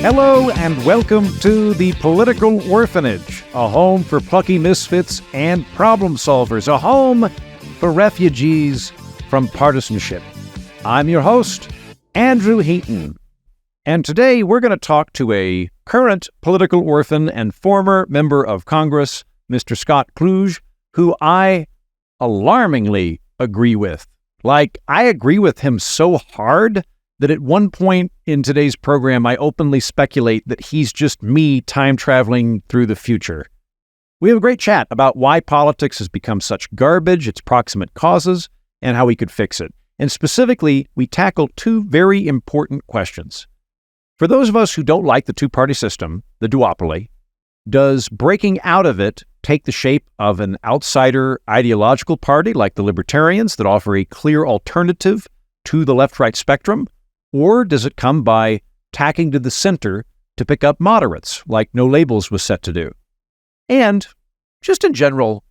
Hello and welcome to the Political Orphanage, a home for plucky misfits and problem solvers, a home for refugees from partisanship. I'm your host, Andrew Heaton, and today we're going to talk to a current political orphan and former member of Congress, Mr. Scott Klug, who I alarmingly agree with. Like, I agree with him so hard that at one point in today's program, I openly speculate that he's just me time traveling through the future. We have a great chat about why politics has become such garbage, its proximate causes, and how we could fix it. And specifically, we tackle two very important questions. For those of us who don't like the two-party system, the duopoly, does breaking out of it take the shape of an outsider ideological party like the Libertarians that offer a clear alternative to the left-right spectrum? Or does it come by tacking to the center to pick up moderates, like No Labels was set to do? And, just in general,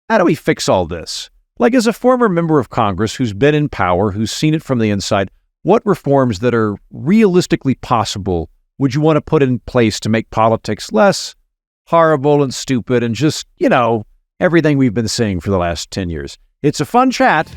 how do we fix all this? Like, as a former member of Congress who's been in power, who's seen it from the inside, what reforms that are realistically possible would you want to put in place to make politics less horrible and stupid and just, everything we've been saying for the last 10 years? It's a fun chat.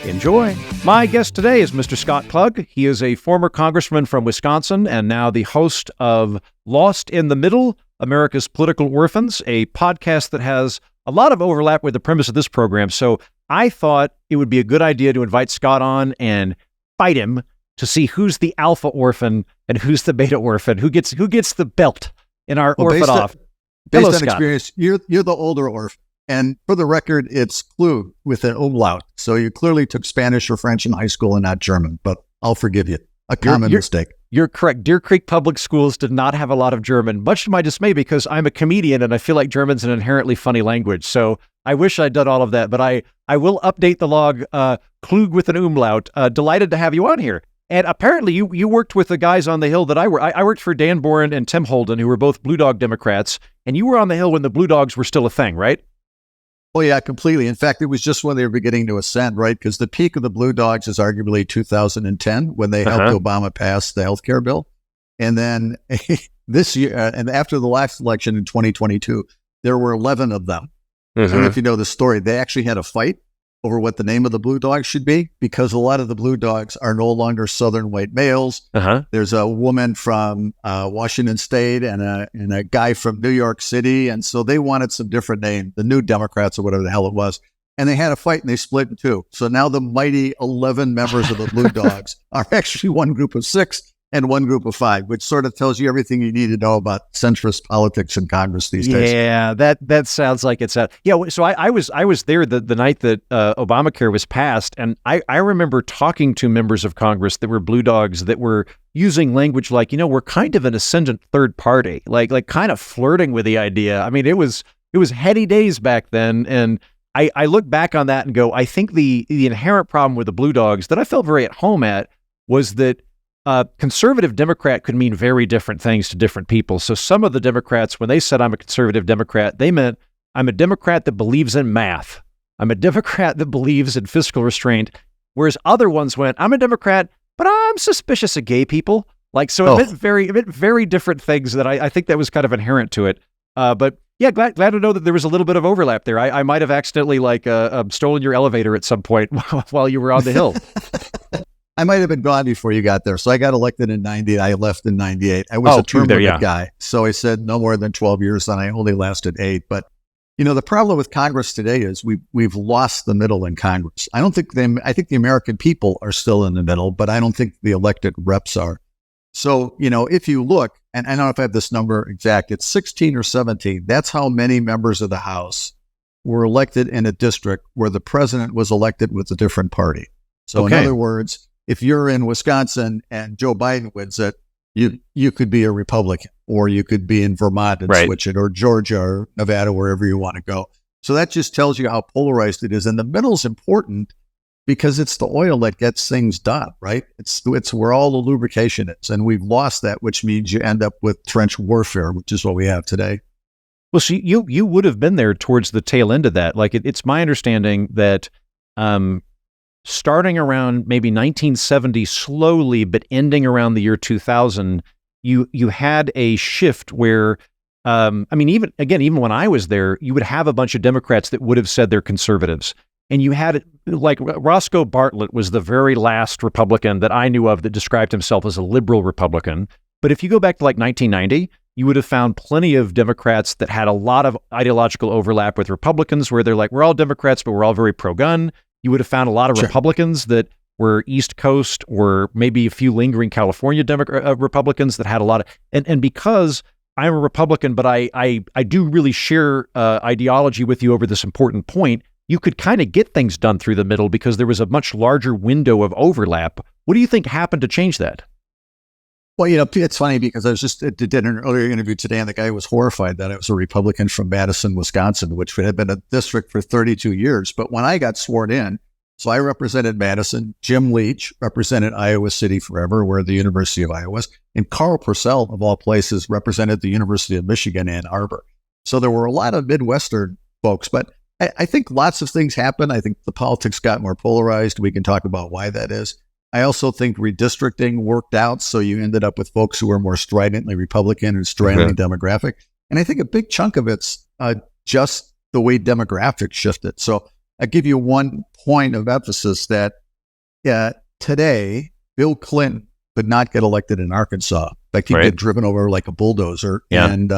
Enjoy. My guest today is Mr. Scott Klug. He is a former congressman from Wisconsin and now the host of Lost in the Middle, America's Political Orphans, a podcast that has a lot of overlap with the premise of this program. So I thought it would be a good idea to invite Scott on and fight him to see who's the alpha orphan and who's the beta orphan, who gets the belt in our orphan off. Based on experience, you're the older orphan. And for the record, it's Klug with an umlaut. So you clearly took Spanish or French in high school and not German, but I'll forgive you. A common mistake. You're correct. Deer Creek Public Schools did not have a lot of German, much to my dismay because I'm a comedian and I feel like German's an inherently funny language. So I wish I'd done all of that, but I will update the log, Klug with an umlaut. Delighted to have you on here. And apparently you worked with the guys on the Hill that I worked for Dan Boren and Tim Holden, who were both Blue Dog Democrats, and you were on the Hill when the Blue Dogs were still a thing, right? Oh, yeah, completely. In fact, it was just when they were beginning to ascend, right? Because the peak of the Blue Dogs is arguably 2010 when they helped Obama pass the health care bill. And then this year, and after the last election in 2022, there were 11 of them. I don't know if you know the story. They actually had a fight over what the name of the Blue Dogs should be because a lot of the Blue Dogs are no longer Southern white males. There's a woman from Washington State and a guy from New York City. And so they wanted some different name, the New Democrats or whatever the hell it was. And they had a fight and they split in two. So now the mighty 11 members of the Blue Dogs are actually one group of 6 and one group of 5, which sort of tells you everything you need to know about centrist politics in Congress these days. Yeah, that sounds like it's so I was there the night that Obamacare was passed, and I remember talking to members of Congress that were Blue Dogs that were using language like, we're kind of an ascendant third party, like kind of flirting with the idea. I mean, it was heady days back then, and I look back on that and go, I think the inherent problem with the Blue Dogs that I felt very at home at was that conservative Democrat could mean very different things to different people. So some of the Democrats, when they said I'm a conservative Democrat, they meant I'm a Democrat that believes in math. I'm a Democrat that believes in fiscal restraint. Whereas other ones went, I'm a Democrat, but I'm suspicious of gay people. It meant very different things that I think that was kind of inherent to it. But yeah, glad to know that there was a little bit of overlap there. I might have accidentally stolen your elevator at some point while you were on the Hill. I might have been gone before you got there. So I got elected in 90. I left in 98. I was a term limit guy. So I said no more than 12 years, and I only lasted 8. But, the problem with Congress today is we've lost the middle in Congress. I think the American people are still in the middle, but I don't think the elected reps are. So, if you look, and I don't know if I have this number exact, it's 16 or 17. That's how many members of the House were elected in a district where the president was elected with a different party. So in other words, if you're in Wisconsin and Joe Biden wins it, you could be a Republican, or you could be in Vermont and switch it, or Georgia or Nevada, wherever you want to go. So that just tells you how polarized it is. And the middle's important because it's the oil that gets things done, right? It's where all the lubrication is. And we've lost that, which means you end up with trench warfare, which is what we have today. Well, so you would have been there towards the tail end of that. Like it's my understanding that starting around maybe 1970 slowly, but ending around the year 2000, you had a shift where, even when I was there, you would have a bunch of Democrats that would have said they're conservatives. And you had, like, Roscoe Bartlett was the very last Republican that I knew of that described himself as a liberal Republican. But if you go back to like 1990, you would have found plenty of Democrats that had a lot of ideological overlap with Republicans, where they're like, we're all Democrats, but we're all very pro-gun. You would have found a lot of Republicans that were East Coast, or maybe a few lingering California Republicans that had a lot of, and because I'm a Republican, but I do really share ideology with you over this important point, you could kind of get things done through the middle because there was a much larger window of overlap. What do you think happened to change that? Well, it's funny because I was just did an earlier interview today, and the guy was horrified that I was a Republican from Madison, Wisconsin, which had been a district for 32 years. But when I got sworn in, so I represented Madison, Jim Leach represented Iowa City forever, where the University of Iowa was, and Carl Purcell, of all places, represented the University of Michigan, Ann Arbor. So there were a lot of Midwestern folks, but I think lots of things happened. I think the politics got more polarized. We can talk about why that is. I also think redistricting worked out, so you ended up with folks who were more stridently Republican and stridently demographic. And I think a big chunk of it's just the way demographics shifted. So I give you one point of emphasis that today, Bill Clinton could not get elected in Arkansas. In fact, he'd get driven over like a bulldozer. Yeah. And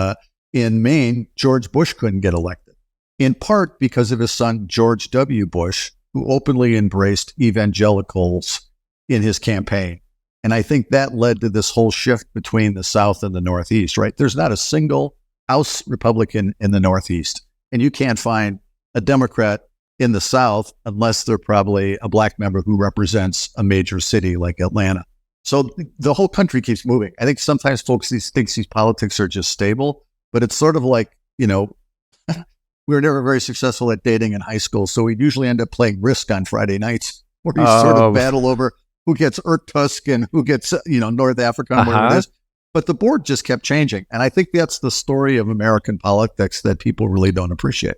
in Maine, George Bush couldn't get elected, in part because of his son, George W. Bush, who openly embraced evangelicals in his campaign. And I think that led to this whole shift between the South and the Northeast, right? There's not a single House Republican in the Northeast. And you can't find a Democrat in the South unless they're probably a black member who represents a major city like Atlanta. So the whole country keeps moving. I think sometimes folks think these politics are just stable, but it's sort of like, we were never very successful at dating in high school. So we'd usually end up playing Risk on Friday nights, where we sort of battle over who gets Irkutsk and who gets, North Africa and whatever it is. But the board just kept changing. And I think that's the story of American politics that people really don't appreciate.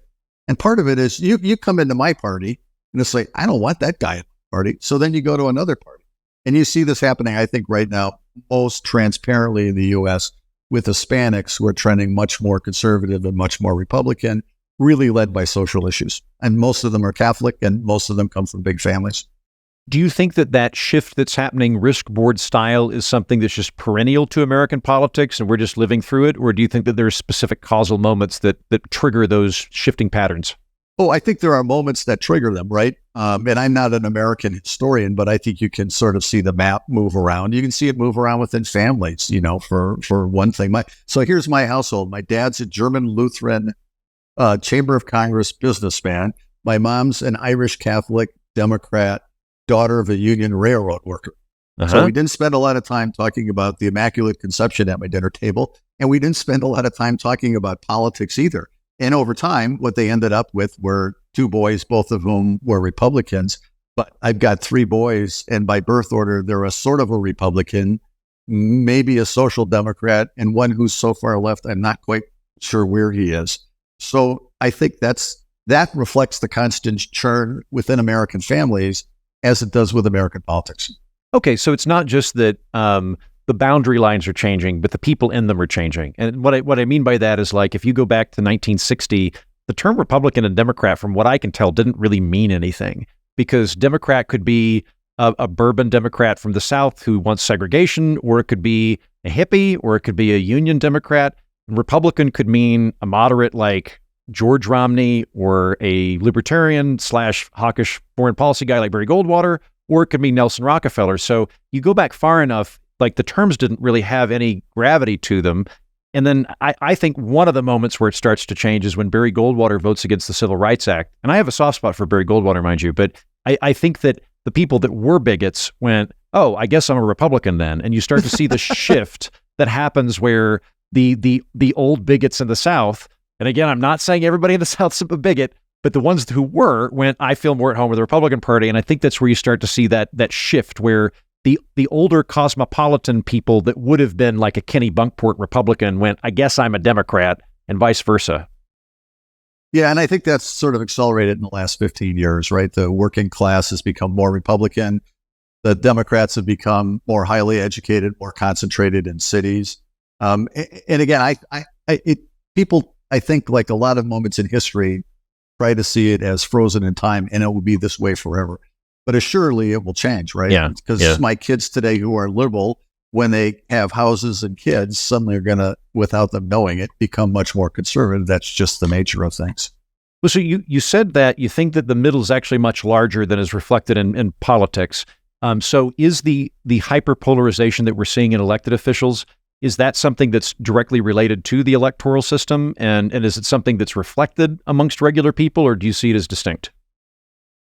And part of it is you come into my party and it's like, I don't want that guy in my party. So then you go to another party. And you see this happening, I think, right now, most transparently in the U.S. with Hispanics who are trending much more conservative and much more Republican, really led by social issues. And most of them are Catholic, and most of them come from big families. Do you think that shift that's happening, risk board style, is something that's just perennial to American politics and we're just living through it? Or do you think that there are specific causal moments that trigger those shifting patterns? Oh, I think there are moments that trigger them, right? And I'm not an American historian, but I think you can sort of see the map move around. You can see it move around within families, for one thing. So here's my household. My dad's a German Lutheran Chamber of Congress businessman. My mom's an Irish Catholic Democrat, daughter of a union railroad worker. So we didn't spend a lot of time talking about the Immaculate Conception at my dinner table, and we didn't spend a lot of time talking about politics either. And over time, what they ended up with were two boys, both of whom were Republicans. But I've got three boys, and by birth order, they're a sort of a Republican, maybe a social democrat, and one who's so far left, I'm not quite sure where he is. So I think that reflects the constant churn within American families, as it does with American politics. Okay, so it's not just that the boundary lines are changing, but the people in them are changing. And what I mean by that is, like, if you go back to 1960, the term Republican and Democrat, from what I can tell, didn't really mean anything, because Democrat could be a bourbon Democrat from the South who wants segregation, or it could be a hippie, or it could be a union Democrat. Republican could mean a moderate like George Romney, or a libertarian / hawkish foreign policy guy like Barry Goldwater, or it could be Nelson Rockefeller. So you go back far enough, like, the terms didn't really have any gravity to them. And then I think one of the moments where it starts to change is when Barry Goldwater votes against the Civil Rights Act. And I have a soft spot for Barry Goldwater, mind you, but I think that the people that were bigots went, oh, I guess I'm a Republican then. And you start to see the shift that happens where the old bigots in the South, and again, I'm not saying everybody in the South's a bigot, but the ones who went, I feel more at home with the Republican Party. And I think that's where you start to see that shift where the older cosmopolitan people that would have been like a Kenny Bunkport Republican went, I guess I'm a Democrat, and vice versa. Yeah, and I think that's sort of accelerated in the last 15 years, right? The working class has become more Republican. The Democrats have become more highly educated, more concentrated in cities. And again, people, I think, like a lot of moments in history, try to see it as frozen in time, and it will be this way forever. But assuredly, it will change, right? Yeah. Because my kids today who are liberal, when they have houses and kids, suddenly are going to, without them knowing it, become much more conservative. That's just the nature of things. Well, so you said that you think that the middle is actually much larger than is reflected in politics. So is the hyperpolarization that we're seeing in elected officials, is that something that's directly related to the electoral system? And is it something that's reflected amongst regular people, or do you see it as distinct?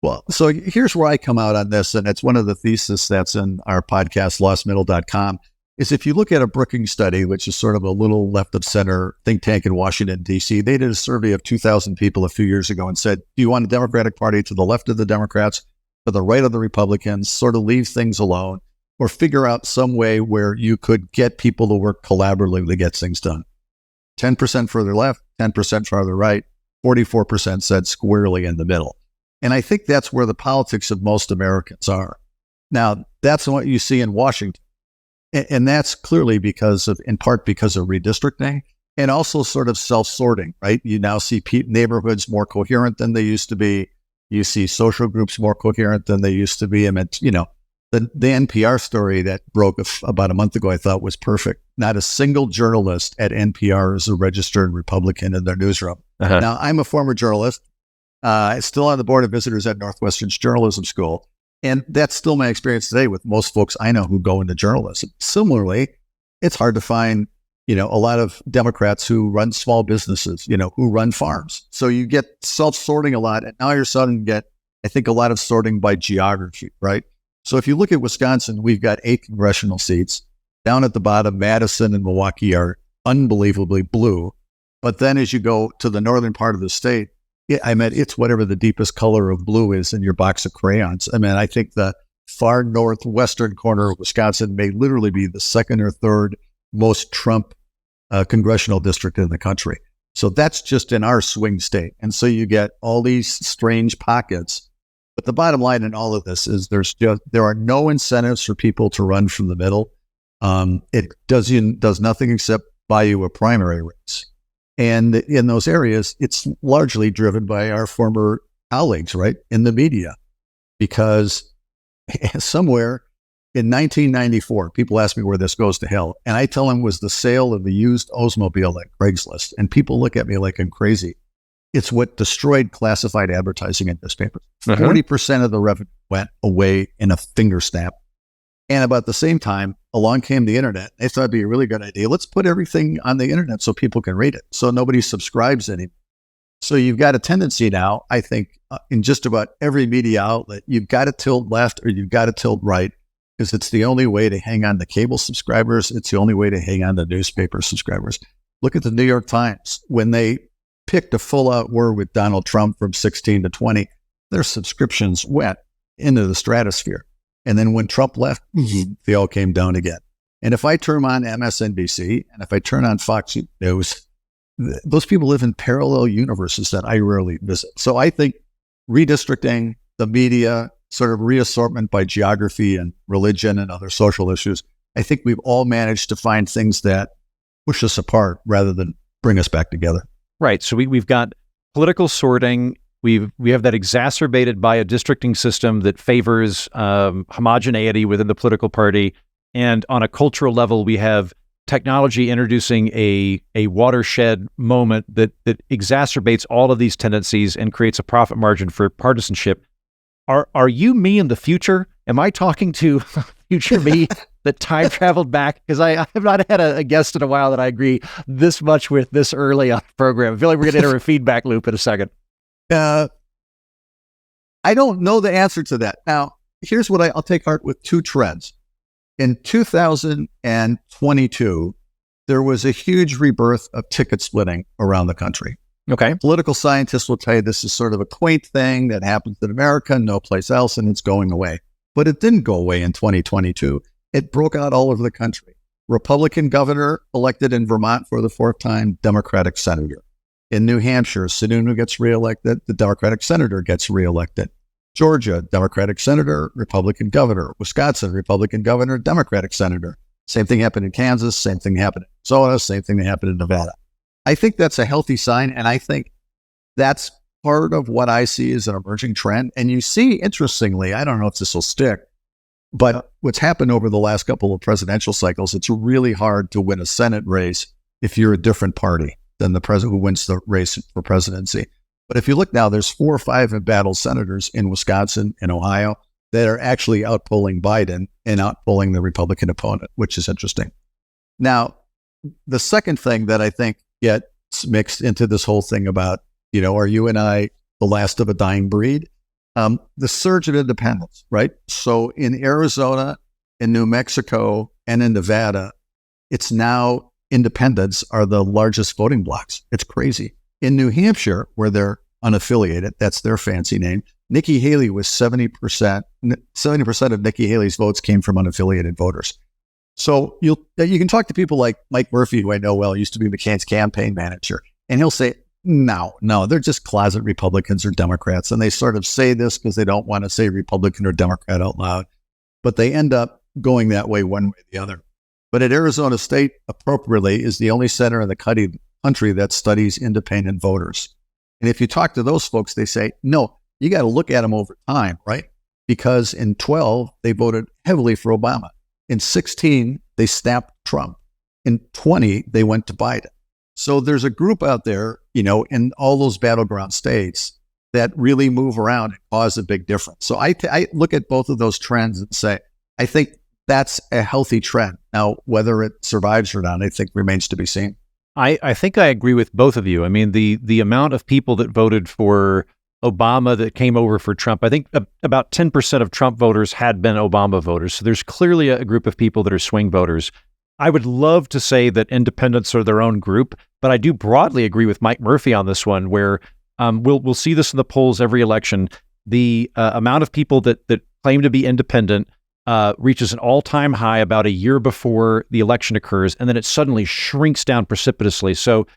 Well, so here's where I come out on this, and it's one of the theses that's in our podcast, lostmiddle.com, is if you look at a Brookings study, which is sort of a little left of center think tank in Washington, D.C., they did a survey of 2,000 people a few years ago and said, do you want a Democratic Party to the left of the Democrats, to the right of the Republicans, sort of leave things alone, or figure out some way where you could get people to work collaboratively to get things done? 10% further left, 10% farther right, 44% said squarely in the middle. And I think that's where the politics of most Americans are. Now, that's what you see in Washington. And that's clearly in part because of redistricting and also sort of self-sorting, right? You now see neighborhoods more coherent than they used to be. You see social groups more coherent than they used to be. I mean, the NPR story that broke about a month ago, I thought was perfect. Not a single journalist at NPR is a registered Republican in their newsroom. Uh-huh. Now, I'm a former journalist. Still on the board of visitors at Northwestern's journalism school. And that's still my experience today with most folks I know who go into journalism. Similarly, it's hard to find, a lot of Democrats who run small businesses, who run farms. So you get self-sorting a lot. And now you're starting to get, I think, a lot of sorting by geography, right? So if you look at Wisconsin, we've got 8 congressional seats. Down at the bottom, Madison and Milwaukee are unbelievably blue. But then as you go to the northern part of the state, it's whatever the deepest color of blue is in your box of crayons. I mean, I think the far northwestern corner of Wisconsin may literally be the second or third most Trump congressional district in the country. So that's just in our swing state. And so you get all these strange pockets. But the bottom line in all of this is there are no incentives for people to run from the middle. It does nothing except buy you a primary race. And in those areas, it's largely driven by our former colleagues, right, in the media. Because somewhere in 1994, people ask me where this goes to hell. And I tell them it was the sale of the used Oldsmobile at Craigslist. And people look at me like I'm crazy. It's what destroyed classified advertising in newspapers. 40% of the revenue went away in a finger snap. And about the same time, along came the internet. They thought it'd be a really good idea. Let's put everything on the internet so people can read it. So nobody subscribes anymore. So you've got a tendency now, I think, in just about every media outlet, you've got to tilt left or you've got to tilt right because it's the only way to hang on to cable subscribers. It's the only way to hang on to newspaper subscribers. Look at the New York Times. When they picked a full-out war with Donald Trump from 16 to 20, their subscriptions went into the stratosphere. And then when Trump left, they all came down again. And if I turn on MSNBC and if I turn on Fox News, those people live in parallel universes that I rarely visit. So I think redistricting, the media, sort of reassortment by geography and religion and other social issues, I think we've all managed to find things that push us apart rather than bring us back together. Right. So we've got political sorting. We have that exacerbated by a districting system that favors homogeneity within the political party. And on a cultural level, we have technology introducing a watershed moment that exacerbates all of these tendencies and creates a profit margin for partisanship. Are you me in the future? Am I talking to future me that time traveled back? Because I have not had a guest in a while that I agree this much with this early on the program. I feel like we're going to enter a feedback loop in a second. I don't know the answer to that. Now, here's what I'll take heart with 2 trends. In 2022, there was a huge rebirth of ticket splitting around the country. Okay. Political scientists will tell you this is sort of a quaint thing that happens in America, no place else, and it's going away. But it didn't go away in 2022. It broke out all over the country. Republican governor elected in Vermont for the 4th time, Democratic senator. In New Hampshire, Sununu gets reelected, the Democratic senator gets reelected. Georgia, Democratic senator, Republican governor. Wisconsin, Republican governor, Democratic senator. Same thing happened in Kansas. Same thing happened in Arizona. Same thing happened in Nevada. I think that's a healthy sign, and I think that's part of what I see as an emerging trend. And you see, interestingly, I don't know if this will stick, but what's happened over the last couple of presidential cycles, it's really hard to win a Senate race if you're a different party than the president who wins the race for presidency. But if you look now, there's 4 or 5 embattled senators in Wisconsin and Ohio that are actually outpolling Biden and outpolling the Republican opponent, which is interesting. Now, the second thing that I think gets mixed into this whole thing about, are you and I the last of a dying breed? The surge of independence, right? So in Arizona, in New Mexico, and in Nevada, it's now independents are the largest voting blocks. It's crazy. In New Hampshire, where they're unaffiliated, that's their fancy name, Nikki Haley was 70%. 70% of Nikki Haley's votes came from unaffiliated voters. So you can talk to people like Mike Murphy, who I know well, used to be McCain's campaign manager, and he'll say, no, they're just closet Republicans or Democrats. And they sort of say this because they don't want to say Republican or Democrat out loud, but they end up going that way one way or the other. But at Arizona State, appropriately, is the only center in the country that studies independent voters. And if you talk to those folks, they say, no, you got to look at them over time, right? Because in 12, they voted heavily for Obama. In 16, they snapped Trump. In 20, they went to Biden. So there's a group out there, in all those battleground states that really move around and cause a big difference. So I look at both of those trends and say, I think that's a healthy trend. Now, whether it survives or not, I think remains to be seen. I think I agree with both of you. I mean, the amount of people that voted for Obama that came over for Trump, I think about 10% of Trump voters had been Obama voters. So there's clearly a group of people that are swing voters. I would love to say that independents are their own group, but I do broadly agree with Mike Murphy on this one, where we'll see this in the polls every election. The amount of people that claim to be independent reaches an all-time high about a year before the election occurs, and then it suddenly shrinks down precipitously. So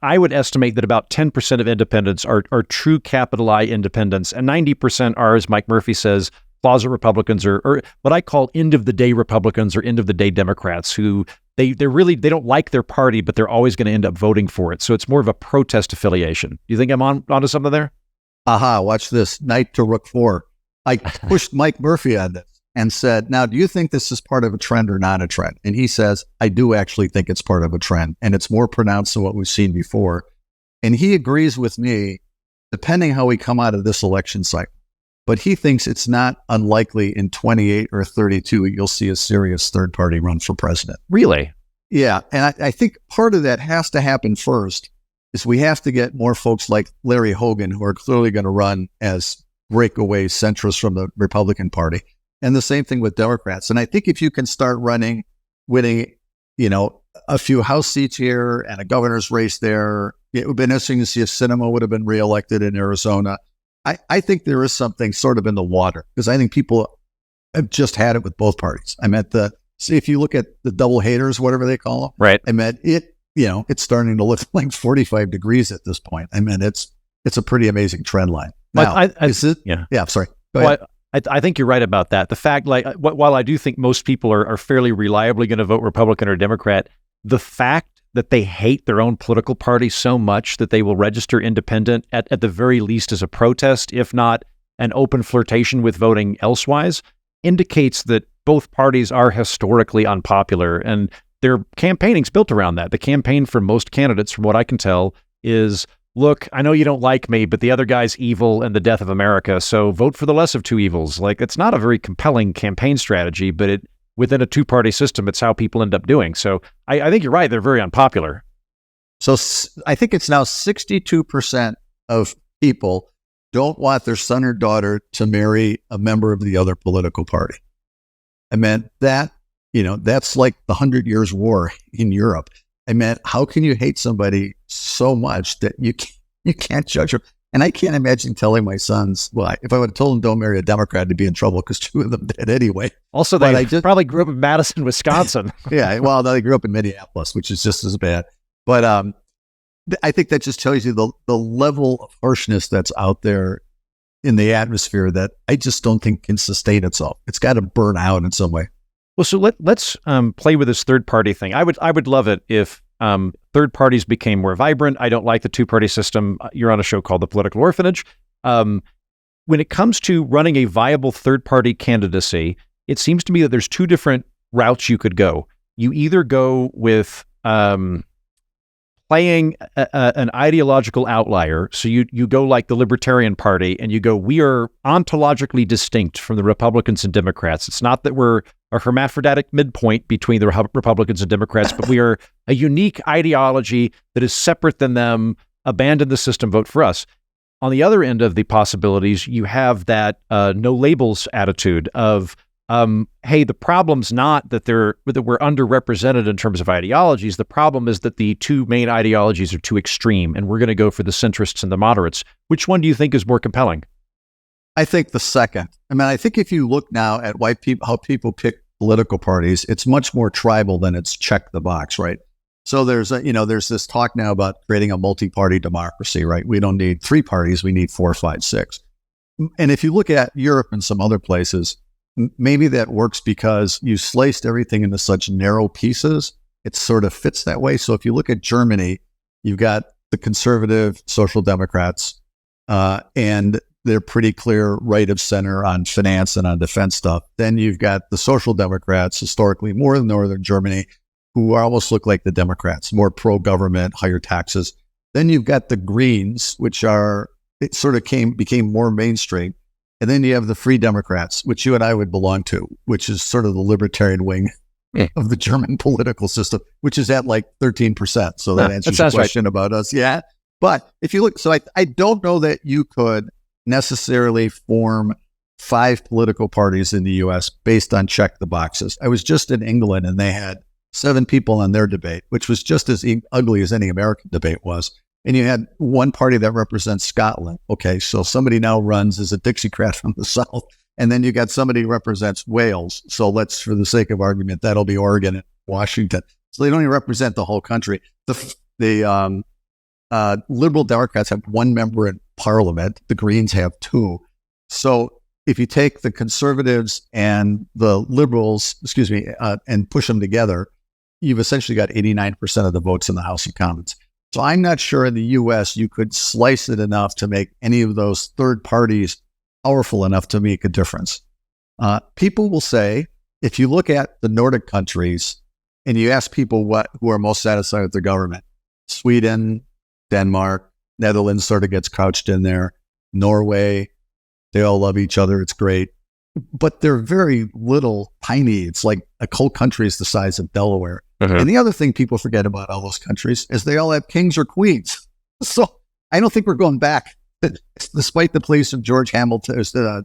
I would estimate that about 10% of independents are true capital I independents, and 90% are, as Mike Murphy says, closet Republicans or what I call end-of-the-day Republicans or end-of-the-day Democrats who they don't like their party, but they're always going to end up voting for it. So it's more of a protest affiliation. Do you think I'm onto something there? Watch this. Knight to Rook 4. I pushed Mike Murphy on this and said, now, do you think this is part of a trend or not a trend? And he says, I do actually think it's part of a trend, and it's more pronounced than what we've seen before. And he agrees with me, depending how we come out of this election cycle. But he thinks it's not unlikely in 28 or 32, you'll see a serious third party run for president. Really? Yeah. And I think part of that has to happen first is we have to get more folks like Larry Hogan, who are clearly going to run as breakaway centrists from the Republican Party. And the same thing with Democrats. And I think if you can start winning, a few House seats here and a governor's race there, it would have been interesting to see if Sinema would have been reelected in Arizona. I think there is something sort of in the water because I think people have just had it with both parties. If you look at the double haters, whatever they call them, right? It's starting to look like 45 degrees at this point. It's a pretty amazing trend line. Now, Yeah, sorry. Go ahead. I think you're right about that. The fact, while I do think most people are fairly reliably going to vote Republican or Democrat, the fact that they hate their own political party so much that they will register independent at the very least as a protest, if not an open flirtation with voting elsewise, indicates that both parties are historically unpopular, and their campaigning's built around that. The campaign for most candidates, from what I can tell, is, look, I know you don't like me, but the other guy's evil and the death of America, so vote for the less of two evils. It's not a very compelling campaign strategy, but within a two-party system, it's how people end up doing. So I think you're right. They're very unpopular. So I think it's now 62% of people don't want their son or daughter to marry a member of the other political party. That's like the 100 Years' War in Europe. How can you hate somebody so much that you can't judge them? And I can't imagine telling my sons, well, if I would have told them don't marry a Democrat, to be in trouble because 2 of them did anyway. Also, they probably grew up in Madison, Wisconsin. Yeah, well, they grew up in Minneapolis, which is just as bad. But I think that just tells you the level of harshness that's out there in the atmosphere that I just don't think can sustain itself. It's got to burn out in some way. Well, so let's play with this third party thing. I would love it if third parties became more vibrant. I don't like the two-party system. You're on a show called The Political Orphanage. When it comes to running a viable third-party candidacy, it seems to me that there's two different routes you could go. You either go with playing an ideological outlier. So you go like the Libertarian Party and you go, we are ontologically distinct from the Republicans and Democrats. It's not that we're a hermaphroditic midpoint between the Republicans and Democrats, but we are a unique ideology that is separate than them. Abandon the system, vote for us. On the other end of the possibilities, you have that no labels attitude of, hey, the problem's not that we're underrepresented in terms of ideologies. The problem is that the two main ideologies are too extreme, and we're going to go for the centrists and the moderates. Which one do you think is more compelling? I think the second. I mean, I think if you look now at how people pick political parties, it's much more tribal than it's check the box, right? So there's this talk now about creating a multi-party democracy, right? We don't need 3 parties, we need 4, 5, 6. And if you look at Europe and some other places, maybe that works because you sliced everything into such narrow pieces. It sort of fits that way. So if you look at Germany, you've got the conservative social democrats, and they're pretty clear right of center on finance and on defense stuff. Then you've got the social democrats, historically more in northern Germany, who almost look like the Democrats, more pro-government, higher taxes. Then you've got the Greens, which became more mainstream. And then you have the Free Democrats, which you and I would belong to, which is sort of the libertarian wing of the German political system, which is at like 13%. So that answers your question about us. Yeah. But if you look, so I don't know that you could necessarily form 5 political parties in the U.S. based on check the boxes. I was just in England and they had 7 people on their debate, which was just as ugly as any American debate was. And you had one party that represents Scotland. Okay, so somebody now runs as a Dixiecrat from the South. And then you got somebody who represents Wales. So let's, for the sake of argument, that'll be Oregon and Washington. So they don't even represent the whole country. The Liberal Democrats have 1 member in Parliament. The Greens have 2. So if you take the conservatives and the liberals, and push them together, you've essentially got 89% of the votes in the House of Commons. So I'm not sure in the U.S. you could slice it enough to make any of those third parties powerful enough to make a difference. People will say, if you look at the Nordic countries and you ask people who are most satisfied with their government, Sweden, Denmark, Netherlands sort of gets couched in there, Norway, they all love each other. It's great. But they're very little, tiny. It's like a whole country is the size of Delaware. Uh-huh. And the other thing people forget about all those countries is they all have kings or queens. So I don't think we're going back. Despite the place of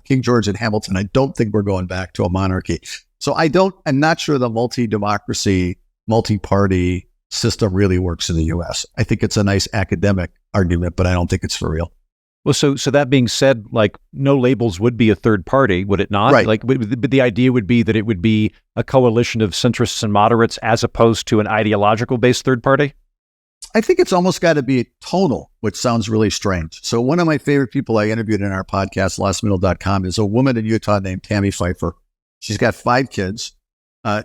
King George and Hamilton, I don't think we're going back to a monarchy. So I'm not sure the multi-democracy, multi-party system really works in the U.S. I think it's a nice academic argument, but I don't think it's for real. Well, so that being said, like no labels would be a third party, would it not? Right. But the idea would be that it would be a coalition of centrists and moderates as opposed to an ideological-based third party? I think it's almost got to be tonal, which sounds really strange. So one of my favorite people I interviewed in our podcast, lastmiddle.com, is a woman in Utah named Tammy Pfeiffer. She's got 5 kids.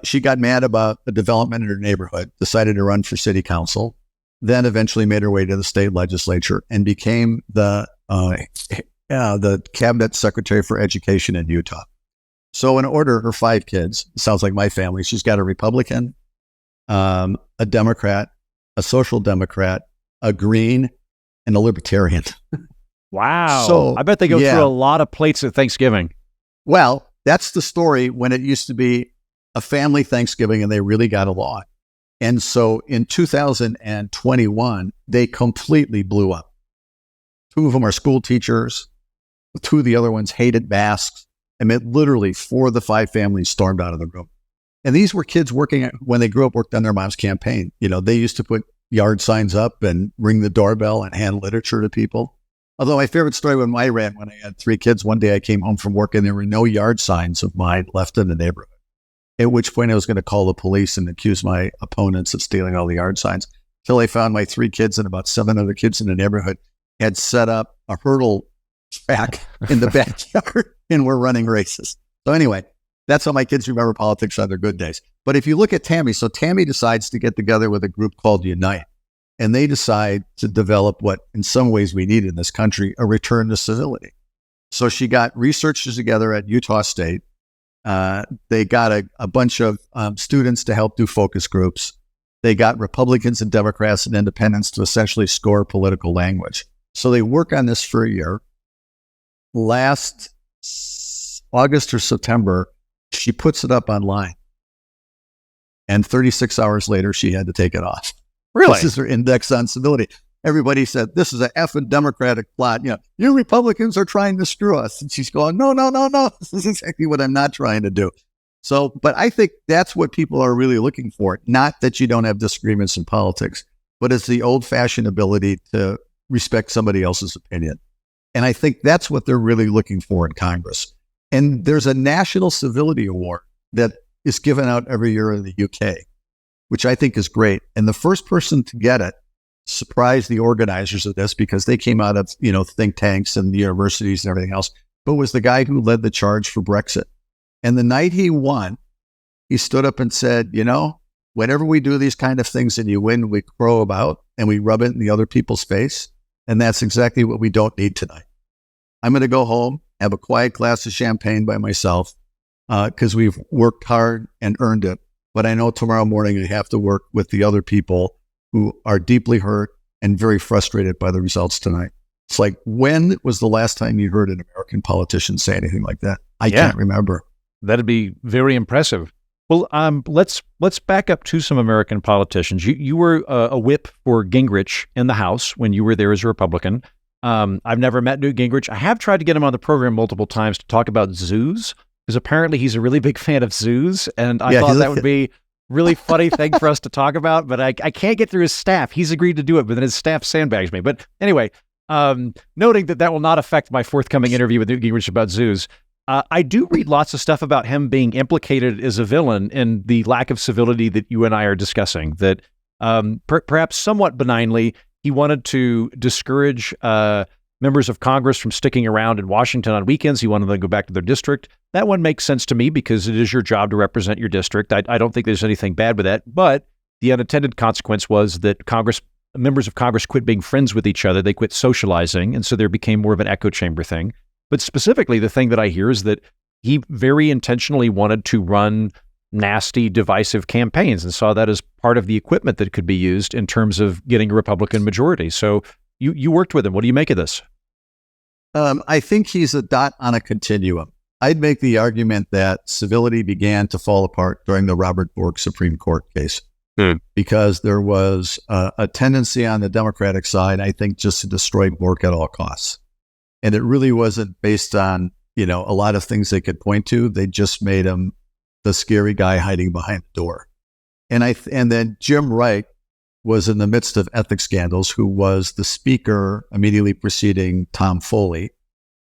She got mad about the development in her neighborhood, decided to run for city council, then eventually made her way to the state legislature and became the cabinet secretary for education in Utah. So in order, her 5 kids, sounds like my family, she's got a Republican, a Democrat, a social democrat, a green, and a libertarian. Wow. So I bet they go through a lot of plates at Thanksgiving. Well, that's the story when it used to be a family Thanksgiving and they really got along. And so in 2021, they completely blew up. 2 of them are school teachers. 2 of the other ones hated masks. I mean, literally 4 of the 5 families stormed out of the room. And these were kids when they grew up, worked on their mom's campaign. You know, they used to put yard signs up and ring the doorbell and hand literature to people. Although my favorite story when I had 3 kids, one day I came home from work and there were no yard signs of mine left in the neighborhood. At which point I was going to call the police and accuse my opponents of stealing all the yard signs. Until I found my 3 kids and about 7 other kids in the neighborhood had set up a hurdle track in the backyard and we're running races. So anyway, that's how my kids remember politics on their good days. But if you look at Tammy, so Tammy decides to get together with a group called Unite, and they decide to develop what in some ways we need in this country, a return to civility. So she got researchers together at Utah State. They got a bunch of students to help do focus groups. They got Republicans and Democrats and independents to essentially score political language. So they work on this for a year. Last August or September, she puts it up online. And 36 hours later, she had to take it off. Really? This is her index on civility. Everybody said, this is an effing Democratic plot. You Republicans are trying to screw us. And she's going, no. This is exactly what I'm not trying to do. So, but I think that's what people are really looking for. Not that you don't have disagreements in politics, but it's the old-fashioned ability to respect somebody else's opinion. And I think that's what they're really looking for in Congress. And there's a National Civility Award that is given out every year in the UK, which I think is great. And the first person to get it surprised the organizers of this because they came out of, think tanks and the universities and everything else, but was the guy who led the charge for Brexit. And the night he won, he stood up and said, whenever we do these kind of things and you win, we crow about and we rub it in the other people's face. And that's exactly what we don't need tonight. I'm going to go home, have a quiet glass of champagne by myself because we've worked hard and earned it. But I know tomorrow morning I have to work with the other people who are deeply hurt and very frustrated by the results tonight. It's like, when was the last time you heard an American politician say anything like that? I can't remember. That'd be very impressive. Well, let's back up to some American politicians. You were a whip for Gingrich in the House when you were there as a Republican. I've never met Newt Gingrich. I have tried to get him on the program multiple times to talk about zoos, because apparently he's a really big fan of zoos, and I thought that would be really funny thing for us to talk about, but I can't get through his staff. He's agreed to do it, but then his staff sandbags me. But anyway, noting that will not affect my forthcoming interview with Newt Gingrich about zoos. I do read lots of stuff about him being implicated as a villain in the lack of civility that you and I are discussing, that perhaps somewhat benignly, he wanted to discourage members of Congress from sticking around in Washington on weekends. He wanted them to go back to their district. That one makes sense to me because it is your job to represent your district. I don't think there's anything bad with that. But the unintended consequence was that members of Congress quit being friends with each other. They quit socializing. And so there became more of an echo chamber thing. But specifically, the thing that I hear is that he very intentionally wanted to run nasty, divisive campaigns and saw that as part of the equipment that could be used in terms of getting a Republican majority. So you worked with him. What do you make of this? I think he's a dot on a continuum. I'd make the argument that civility began to fall apart during the Robert Bork Supreme Court case because there was a tendency on the Democratic side, I think, just to destroy Bork at all costs. And it really wasn't based on, a lot of things they could point to. They just made him the scary guy hiding behind the door. And then Jim Wright was in the midst of ethics scandals, who was the speaker immediately preceding Tom Foley.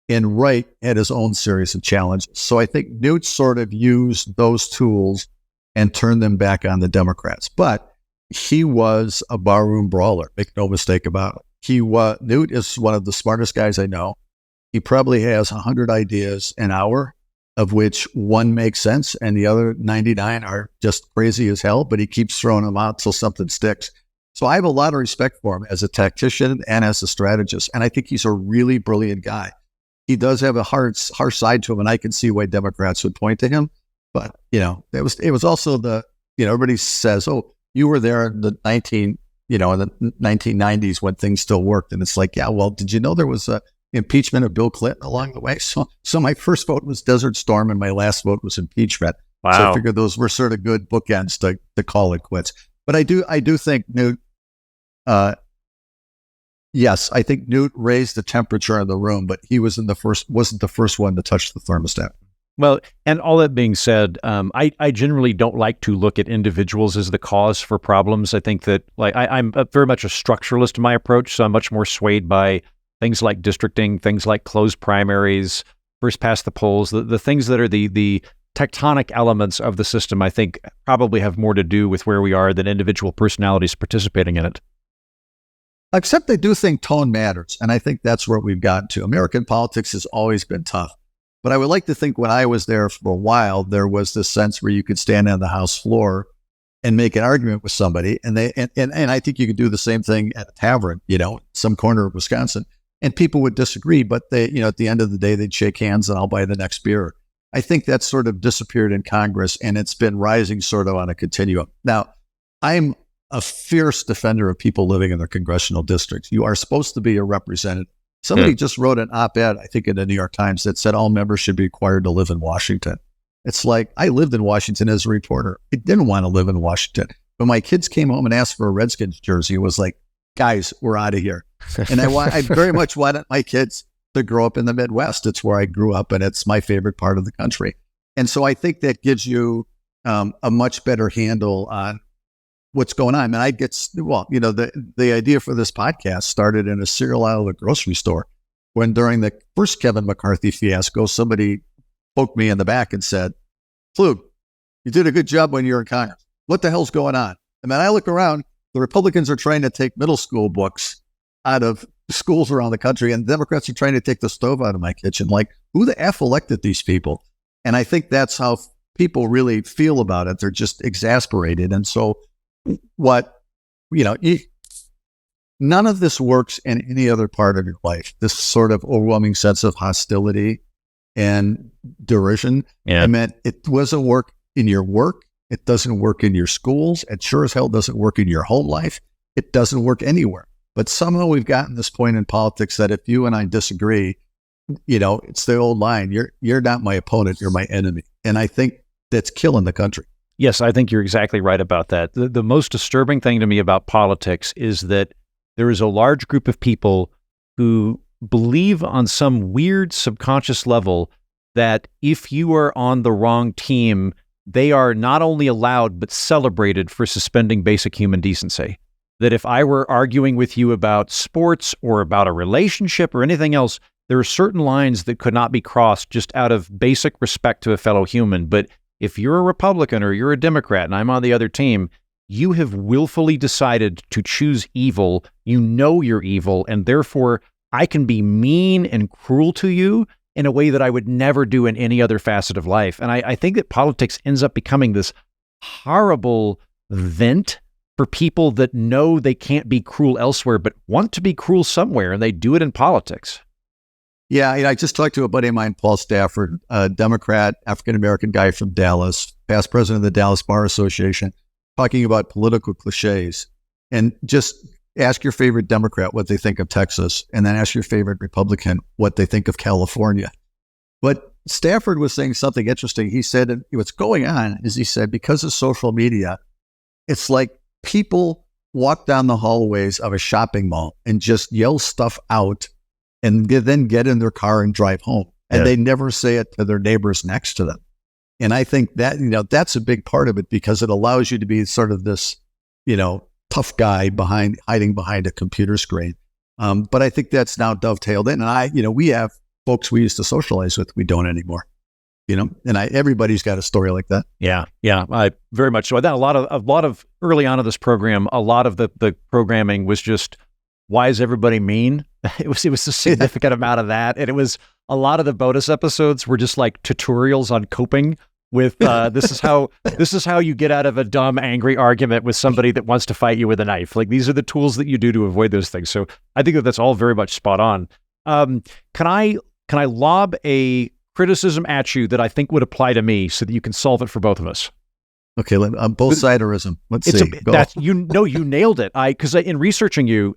And Wright had his own series of challenges. So I think Newt sort of used those tools and turned them back on the Democrats. But he was a barroom brawler, make no mistake about it. Newt is one of the smartest guys I know. He probably has 100 ideas an hour, of which one makes sense and the other 99 are just crazy as hell, but he keeps throwing them out till something sticks. So I have a lot of respect for him as a tactician and as a strategist. And I think he's a really brilliant guy. He does have a harsh side to him, and I can see why Democrats would point to him. But, it was also everybody says, oh, you were there in the 1990s when things still worked. And it's like, yeah, well, did you know there was a impeachment of Bill Clinton along the way? So my first vote was Desert Storm and my last vote was impeachment. Wow. So I figured those were sort of good bookends to call it quits. But I do think Newt, yes, I think Newt raised the temperature in the room, but he wasn't the first one to touch the thermostat. Well, and all that being said, I generally don't like to look at individuals as the cause for problems. I think that I'm very much a structuralist in my approach, so I'm much more swayed by things like districting, things like closed primaries, first past the polls, the things that are the tectonic elements of the system, I think probably have more to do with where we are than individual personalities participating in it. Except I do think tone matters. And I think that's where we've gotten to. American politics has always been tough. But I would like to think when I was there for a while, there was this sense where you could stand on the House floor and make an argument with somebody. And I think you could do the same thing at a tavern, some corner of Wisconsin. And people would disagree, but they, at the end of the day, they'd shake hands and I'll buy the next beer. I think that's sort of disappeared in Congress, and it's been rising sort of on a continuum. Now, I'm a fierce defender of people living in their congressional districts. You are supposed to be a representative. Somebody just wrote an op-ed, I think in the New York Times, that said all members should be required to live in Washington. It's like, I lived in Washington as a reporter. I didn't want to live in Washington. When my kids came home and asked for a Redskins jersey, it was like, guys, we're out of here. And I very much wanted my kids to grow up in the Midwest. It's where I grew up, and it's my favorite part of the country. And so I think that gives you a much better handle on what's going on. And the idea for this podcast started in a cereal aisle at a grocery store when during the first Kevin McCarthy fiasco, somebody poked me in the back and said, Klug, you did a good job when you were in Congress. What the hell's going on? And then I look around, the Republicans are trying to take middle school books out of schools around the country, and Democrats are trying to take the stove out of my kitchen. Like, who the F elected these people? And I think that's how people really feel about it. They're just exasperated. And so none of this works in any other part of your life. This sort of overwhelming sense of hostility and derision. Yeah. I mean, it doesn't work in your work. It doesn't work in your schools. It sure as hell doesn't work in your home life. It doesn't work anywhere. But somehow we've gotten this point in politics that if you and I disagree, it's the old line, you're not my opponent, you're my enemy. And I think that's killing the country. Yes, I think you're exactly right about that. The most disturbing thing to me about politics is that there is a large group of people who believe on some weird subconscious level that if you are on the wrong team, they are not only allowed, but celebrated for suspending basic human decency. That if I were arguing with you about sports or about a relationship or anything else, there are certain lines that could not be crossed just out of basic respect to a fellow human. But if you're a Republican or you're a Democrat and I'm on the other team, you have willfully decided to choose evil. You know you're evil, and therefore I can be mean and cruel to you in a way that I would never do in any other facet of life. And I think that politics ends up becoming this horrible vent for people that know they can't be cruel elsewhere, but want to be cruel somewhere, and they do it in politics. Yeah, I just talked to a buddy of mine, Paul Stafford, a Democrat, African-American guy from Dallas, past president of the Dallas Bar Association, talking about political cliches. And just ask your favorite Democrat what they think of Texas, and then ask your favorite Republican what they think of California. But Stafford was saying something interesting. He said, what's going on is, he said, because of social media, it's like people walk down the hallways of a shopping mall and just yell stuff out and then get in their car and drive home. And they never say it to their neighbors next to them. And I think that, that's a big part of it, because it allows you to be sort of this, tough guy hiding behind a computer screen. But I think that's now dovetailed in. And we have folks we used to socialize with, we don't anymore. And everybody's got a story like that. Yeah, I very much so. A lot of early on in this program, a lot of the programming was just, why is everybody mean? It was a significant amount of that, and it was a lot of the bonus episodes were just like tutorials on coping with. This is how you get out of a dumb, angry argument with somebody that wants to fight you with a knife. Like, these are the tools that you do to avoid those things. So I think that's all very much spot on. Can I lob a criticism at you that I think would apply to me so that you can solve it for both of us? Okay, both siderism. Let's see. You nailed it. Because in researching you,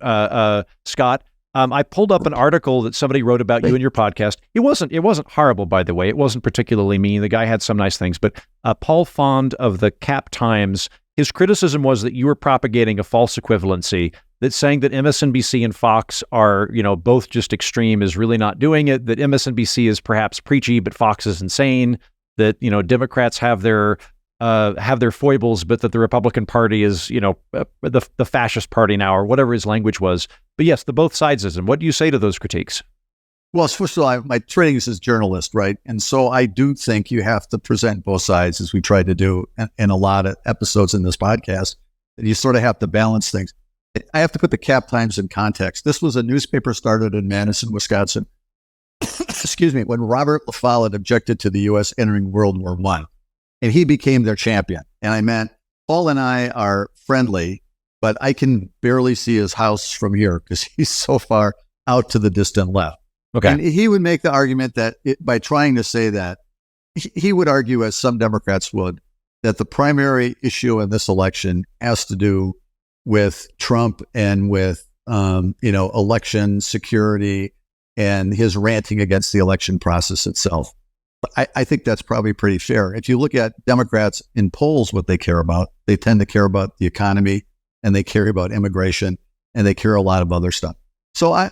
Scott, I pulled up an article that somebody wrote about you and your podcast. It wasn't horrible, by the way. It wasn't particularly mean. The guy had some nice things, but Paul Fond of the Cap Times, his criticism was that you were propagating a false equivalency, that's saying that MSNBC and Fox are, both just extreme, is really not doing it, that MSNBC is perhaps preachy, but Fox is insane, that, Democrats have their foibles, but that the Republican Party is, the fascist party now, or whatever his language was. But yes, the both sidesism. What do you say to those critiques? Well, first of all, my training is as a journalist, right? And so I do think you have to present both sides, as we try to do in a lot of episodes in this podcast. And you sort of have to balance things. I have to put the cap times in context. This was a newspaper started in Madison, Wisconsin, excuse me, when Robert La Follette objected to the U.S. entering World War I, and he became their champion. And I meant, Paul and I are friendly, but I can barely see his house from here because he's so far out to the distant left. Okay. And he would make the argument that by trying to say that, he would argue, as some Democrats would, that the primary issue in this election has to do with Trump and with, election security and his ranting against the election process itself. I think that's probably pretty fair. If you look at Democrats in polls, what they care about, they tend to care about the economy, and they care about immigration, and they care a lot of other stuff. So I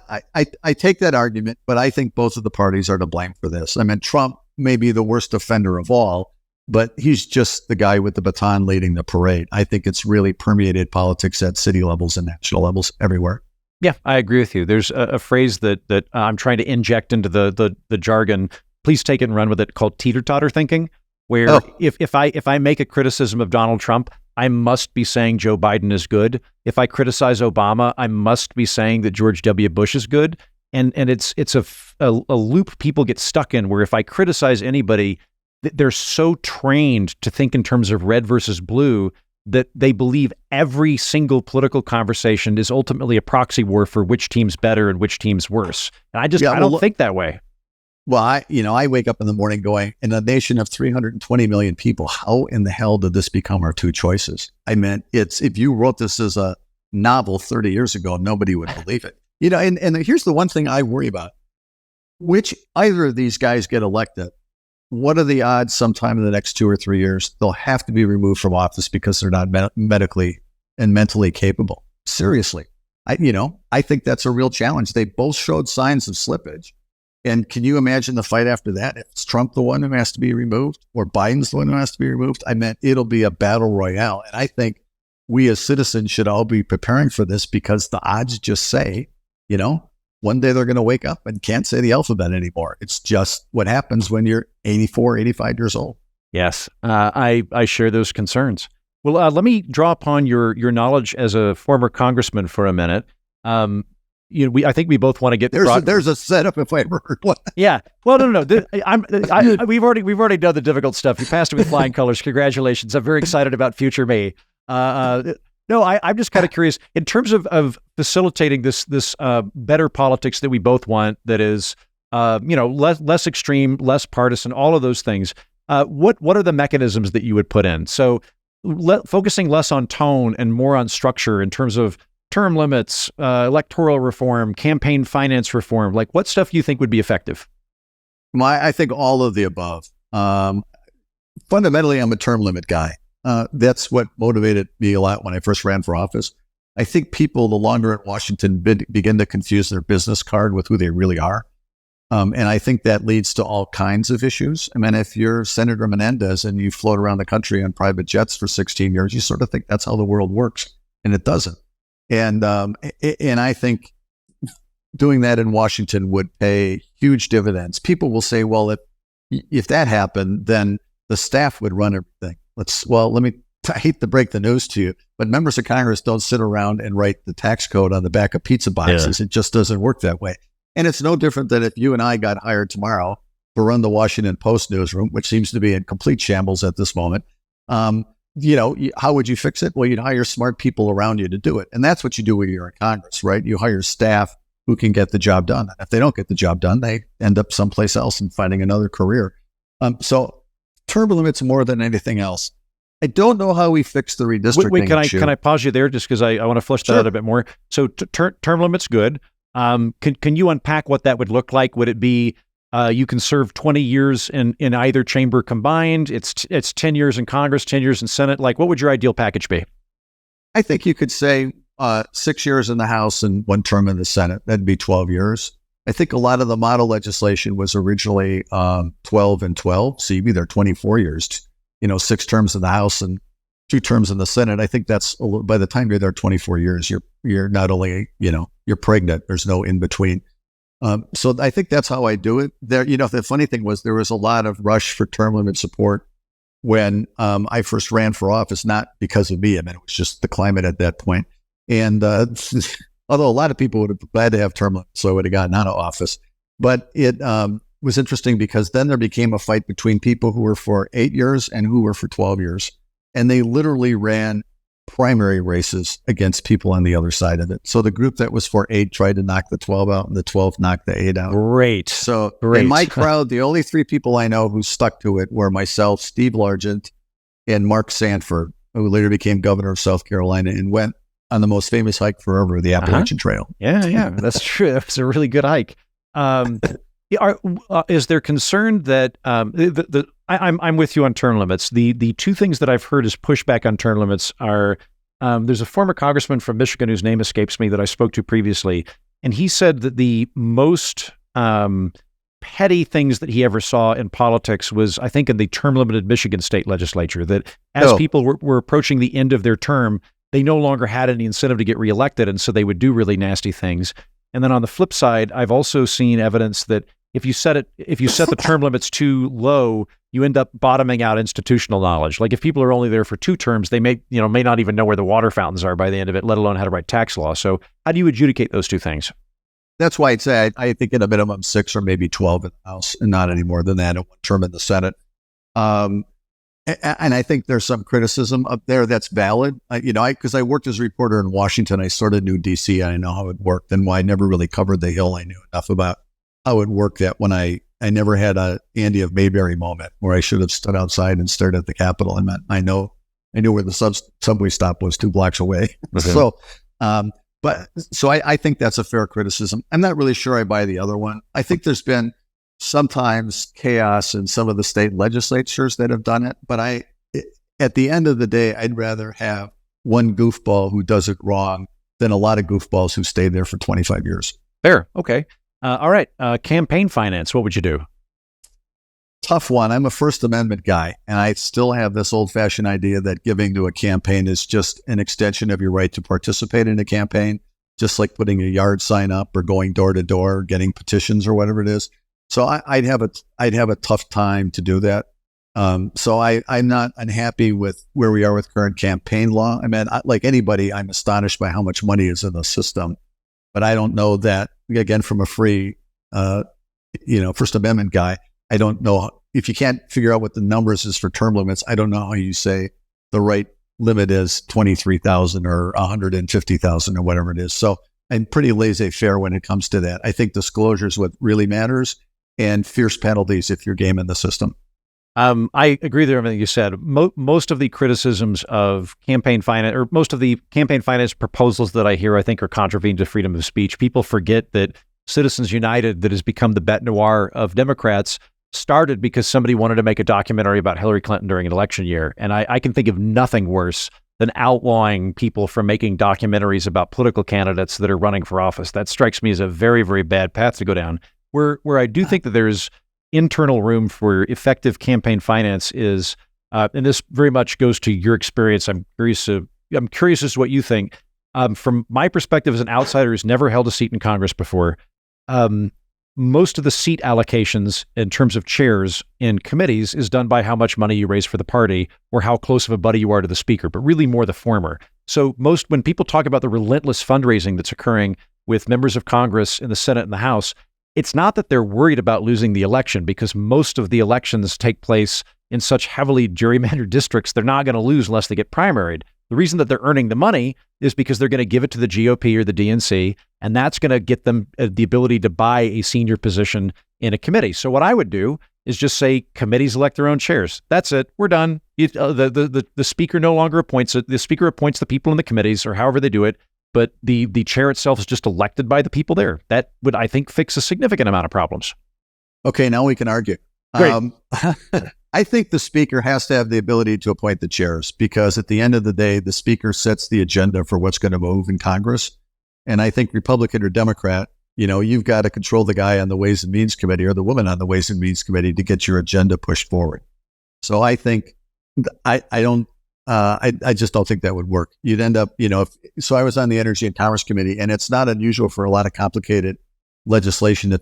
take that argument, but I think both of the parties are to blame for this. I mean, Trump may be the worst offender of all, but he's just the guy with the baton leading the parade. I think it's really permeated politics at city levels and national levels everywhere. Yeah, I agree with you. There's a phrase that I'm trying to inject into the jargon. Please take it and run with it, called teeter-totter thinking, where if I make a criticism of Donald Trump, I must be saying Joe Biden is good. If I criticize Obama, I must be saying that George W. Bush is good. And it's a loop people get stuck in, where if I criticize anybody, they're so trained to think in terms of red versus blue that they believe every single political conversation is ultimately a proxy war for which team's better and which team's worse. And I don't think that way. Well, I wake up in the morning going, in a nation of 320 million people, how in the hell did this become our two choices? I mean, if you wrote this as a novel 30 years ago, nobody would believe it. And here's the one thing I worry about. Which either of these guys get elected, what are the odds sometime in the next 2 or 3 years they'll have to be removed from office because they're not medically and mentally capable? Seriously. I think that's a real challenge. They both showed signs of slippage. And can you imagine the fight after that? If it's Trump the one who has to be removed, or Biden's the one who has to be removed, it'll be a battle royale. And I think we as citizens should all be preparing for this, because the odds just say, one day they're going to wake up and can't say the alphabet anymore. It's just what happens when you're 84, 85 years old. Yes, I share those concerns. Well, let me draw upon your knowledge as a former congressman for a minute. I think we both want to get there's a setup if I ever heard one. Yeah. Well, no. We've already done the difficult stuff. You passed it with flying colors. Congratulations. I'm very excited about future me. No, I'm just kind of curious in terms of facilitating this better politics that we both want. That is, less extreme, less partisan, all of those things. What are the mechanisms that you would put in? So, focusing less on tone and more on structure in terms of term limits, electoral reform, campaign finance reform. Like, what stuff do you think would be effective? Well, I think all of the above. Fundamentally, I'm a term limit guy. That's what motivated me a lot when I first ran for office. I think people, the longer in Washington, begin to confuse their business card with who they really are. And I think that leads to all kinds of issues. I mean, if you're Senator Menendez and you float around the country on private jets for 16 years, you sort of think that's how the world works, and it doesn't. And I think doing that in Washington would pay huge dividends. People will say, well, if that happened, then the staff would run everything. I hate to break the news to you, but members of Congress don't sit around and write the tax code on the back of pizza boxes. Yeah. It just doesn't work that way. And it's no different than if you and I got hired tomorrow to run the Washington Post newsroom, which seems to be in complete shambles at this moment. How would you fix it? Well, you'd hire smart people around you to do it. And that's what you do when you're in Congress, right? You hire staff who can get the job done. And if they don't get the job done, they end up someplace else and finding another career. So term limits more than anything else. I don't know how we fix the redistricting issue. Can I pause you there just because I want to flesh that out a bit more? So term limits, good. Can you unpack what that would look like? Would it be you can serve 20 years in either chamber combined? It's 10 years in Congress, 10 years in Senate. Like, what would your ideal package be? I think you could say 6 years in the House and 1 term in the Senate. That'd be 12 years. I think a lot of the model legislation was originally 12 and 12. So you'd be there 24 years, 6 terms in the House and 2 terms in the Senate. I think that's by the time you're there 24 years, you're not only, you're pregnant. There's no in between. So I think that's how I do it. There, the funny thing was there was a lot of rush for term limit support when I first ran for office, not because of me. I mean, it was just the climate at that point. And although a lot of people would have been glad to have term limits, so I would have gotten out of office. But it was interesting because then there became a fight between people who were for 8 years and who were for 12 years. And they literally ran primary races against people on the other side of it. So the group that was for 8 tried to knock the 12 out, and the 12 knocked the 8 out. Great. So in my crowd, the only 3 people I know who stuck to it were myself, Steve Largent, and Mark Sanford, who later became governor of South Carolina and went on the most famous hike forever, the Appalachian Trail. Yeah, that's true. That's a really good hike. Is there concern that I'm with you on term limits? The 2 things that I've heard as pushback on term limits are there's a former congressman from Michigan whose name escapes me that I spoke to previously, and he said that the most petty things that he ever saw in politics was, I think, in the term-limited Michigan state legislature, that as people were approaching the end of their term, they no longer had any incentive to get reelected, and so they would do really nasty things. And then on the flip side, I've also seen evidence that if you set the term limits too low, you end up bottoming out institutional knowledge. Like if people are only there for 2 terms, they may not even know where the water fountains are by the end of it, let alone how to write tax law. So how do you adjudicate those 2 things? That's why I'd say I think in a minimum 6 or maybe 12 in the House, and not any more than that in 1 term in the Senate. And I think there's some criticism up there that's valid. Because I worked as a reporter in Washington, I sort of knew DC. I know how it worked, and why I never really covered the Hill. I knew enough about how it worked that when I never had a Andy of Mayberry moment where I should have stood outside and stared at the Capitol. And I knew where the subway stop was 2 blocks away. So I think that's a fair criticism. I'm not really sure I buy the other one. I think there's been sometimes chaos in some of the state legislatures that have done it. But at the end of the day, I'd rather have 1 goofball who does it wrong than a lot of goofballs who stayed there for 25 years. Fair. Okay. All right. Campaign finance. What would you do? Tough one. I'm a First Amendment guy, and I still have this old-fashioned idea that giving to a campaign is just an extension of your right to participate in a campaign, just like putting a yard sign up or going door to door, getting petitions or whatever it is. So I'd have a tough time to do that. So I'm not unhappy with where we are with current campaign law. I mean, like anybody, I'm astonished by how much money is in the system, but I don't know that, again, from a free, First Amendment guy, I don't know if you can't figure out what the numbers is for term limits. I don't know how you say the right limit is 23,000 or 150,000 or whatever it is. So I'm pretty laissez-faire when it comes to that. I think disclosure is what really matters, and fierce penalties if you're gaming the system. I agree with everything you said. Most of the criticisms of campaign finance, or most of the campaign finance proposals that I hear, I think are contravening to freedom of speech. People forget that Citizens United, that has become the bête noire of Democrats, started because somebody wanted to make a documentary about Hillary Clinton during an election year. And I can think of nothing worse than outlawing people from making documentaries about political candidates that are running for office. That strikes me as a very, very bad path to go down. Where I do think that there's internal room for effective campaign finance is, and this very much goes to your experience. I'm curious as to what you think. From my perspective as an outsider who's never held a seat in Congress before, most of the seat allocations in terms of chairs in committees is done by how much money you raise for the party or how close of a buddy you are to the speaker, but really more the former. So when people talk about the relentless fundraising that's occurring with members of Congress in the Senate and the House, it's not that they're worried about losing the election, because most of the elections take place in such heavily gerrymandered districts, they're not going to lose unless they get primaried. The reason that they're earning the money is because they're going to give it to the GOP or the DNC, and that's going to get them the ability to buy a senior position in a committee. So what I would do is just say committees elect their own chairs. That's it. We're done. The speaker no longer appoints it. The speaker appoints the people in the committees, or however they do it. But the chair itself is just elected by the people there. That would, I think, fix a significant amount of problems. Okay, now we can argue. Great. I think the speaker has to have the ability to appoint the chairs, because at the end of the day, the speaker sets the agenda for what's going to move in Congress. And I think Republican or Democrat, you've got to control the guy on the Ways and Means Committee or the woman on the Ways and Means Committee to get your agenda pushed forward. So I think I just don't think that would work. You'd end up, so I was on the Energy and Commerce Committee, and it's not unusual for a lot of complicated legislation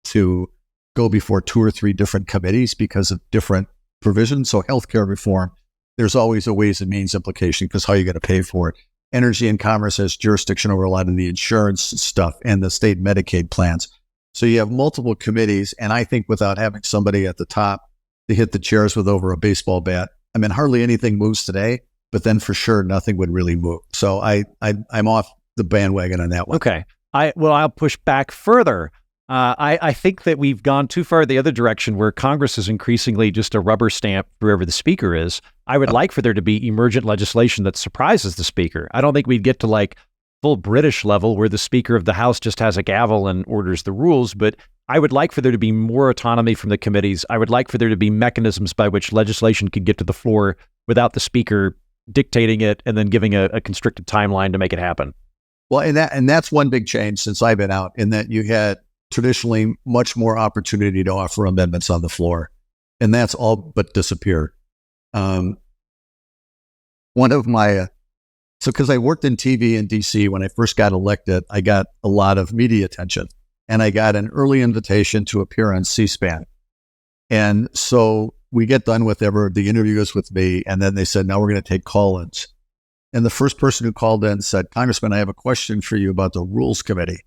to go before 2 or 3 different committees because of different provisions. So healthcare reform, there's always a Ways and Means implication, because how are you going to pay for it? Energy and Commerce has jurisdiction over a lot of the insurance stuff and the state Medicaid plans. So you have multiple committees, and I think without having somebody at the top to hit the chairs with over a baseball bat, I mean, hardly anything moves today, but then for sure nothing would really move. So I'm off the bandwagon on that one. Okay. I'll push back further. I think that we've gone too far the other direction, where Congress is increasingly just a rubber stamp whoever the speaker is. I would like for there to be emergent legislation that surprises the speaker. I don't think we'd get to like full British level where the Speaker of the House just has a gavel and orders the rules, but I would like for there to be more autonomy from the committees. I would like for there to be mechanisms by which legislation could get to the floor without the speaker dictating it and then giving a constricted timeline to make it happen. Well, and that's one big change since I've been out, in that you had traditionally much more opportunity to offer amendments on the floor, and that's all but disappeared. Because I worked in TV in DC when I first got elected, I got a lot of media attention, and I got an early invitation to appear on C-SPAN. And so we get done with the interviews with me, and then they said, now we're going to take call-ins. And the first person who called in said, Congressman, I have a question for you about the Rules Committee.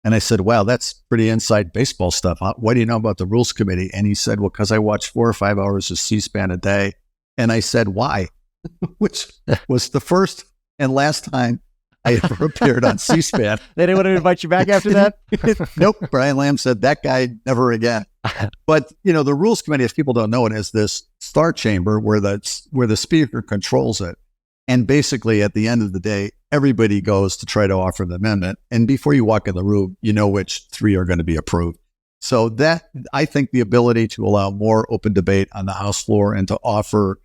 And I said, wow, that's pretty inside baseball stuff. What do you know about the Rules Committee? And he said, well, because I watch 4 or 5 hours of C-SPAN a day. And I said, why? Which was the first and last time I ever appeared on C-SPAN. They didn't want to invite you back after that? Nope. Brian Lamb said, that guy never again. But, the Rules Committee, if people don't know it, is this star chamber where the speaker controls it. And basically, at the end of the day, everybody goes to try to offer the amendment. And before you walk in the room, you know which 3 are going to be approved. So that, I think the ability to allow more open debate on the House floor and to offer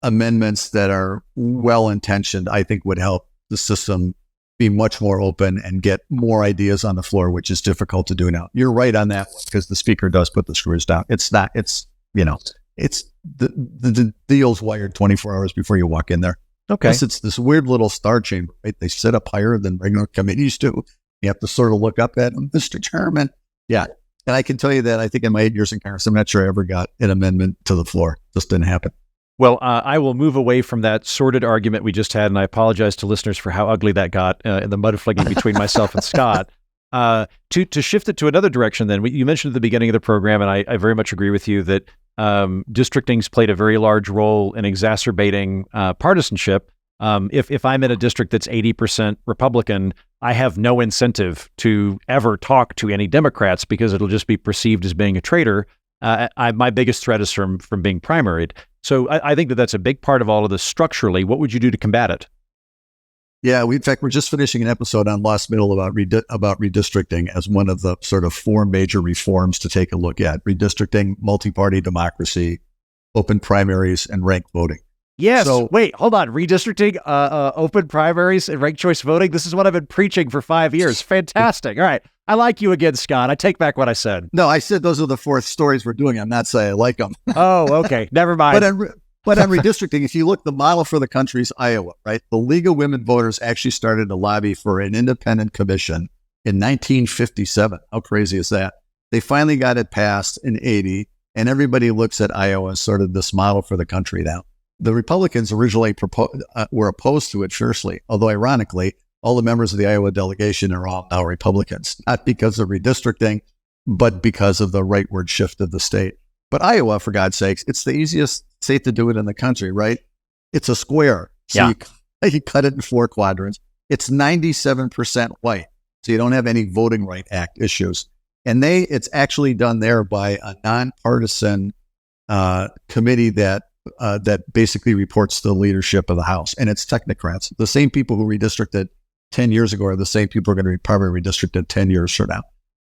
amendments that are well-intentioned, I think would help the system be much more open and get more ideas on the floor, which is difficult to do now. You're right on that one, because the speaker does put the screws down. The deal's wired 24 hours before you walk in there. Okay. Plus it's this weird little star chamber, right? They sit up higher than regular committees do. You have to sort of look up at them, Mr. Chairman. Yeah. And I can tell you that I think in my 8 years in Congress, I'm not sure I ever got an amendment to the floor. Just didn't happen. Well, I will move away from that sordid argument we just had, and I apologize to listeners for how ugly that got in the mudflinging between myself and Scott. To shift it to another direction, then, you mentioned at the beginning of the program, and I very much agree with you, that districting's played a very large role in exacerbating partisanship. If I'm in a district that's 80% Republican, I have no incentive to ever talk to any Democrats because it'll just be perceived as being a traitor. My biggest threat is from being primaried. So I think that's a big part of all of this structurally. What would you do to combat it? Yeah, in fact, we're just finishing an episode on Lost Middle about redistricting as one of the sort of 4 major reforms to take a look at: redistricting, multi-party democracy, open primaries, and ranked voting. Yes. So, wait, hold on. Redistricting, open primaries, and ranked choice voting. This is what I've been preaching for 5 years. Fantastic. All right. I like you again, Scott. I take back what I said. No, I said those are the 4 stories we're doing. I'm not saying I like them. Oh, okay. Never mind. But on redistricting, if you look, the model for the country is Iowa, right? The League of Women Voters actually started to lobby for an independent commission in 1957. How crazy is that? They finally got it passed in 80, and everybody looks at Iowa as sort of this model for the country now. The Republicans originally were opposed to it fiercely, although ironically, all the members of the Iowa delegation are all now Republicans, not because of redistricting, but because of the rightward shift of the state. But Iowa, for God's sakes, it's the easiest state to do it in the country, right? It's a square. So you cut it in 4 quadrants. It's 97% white. So you don't have any Voting Right Act issues. And it's actually done there by a nonpartisan committee that basically reports to the leadership of the House. And it's technocrats. The same people who redistricted 10 years ago are the same people who are going to be probably redistricted 10 years from now.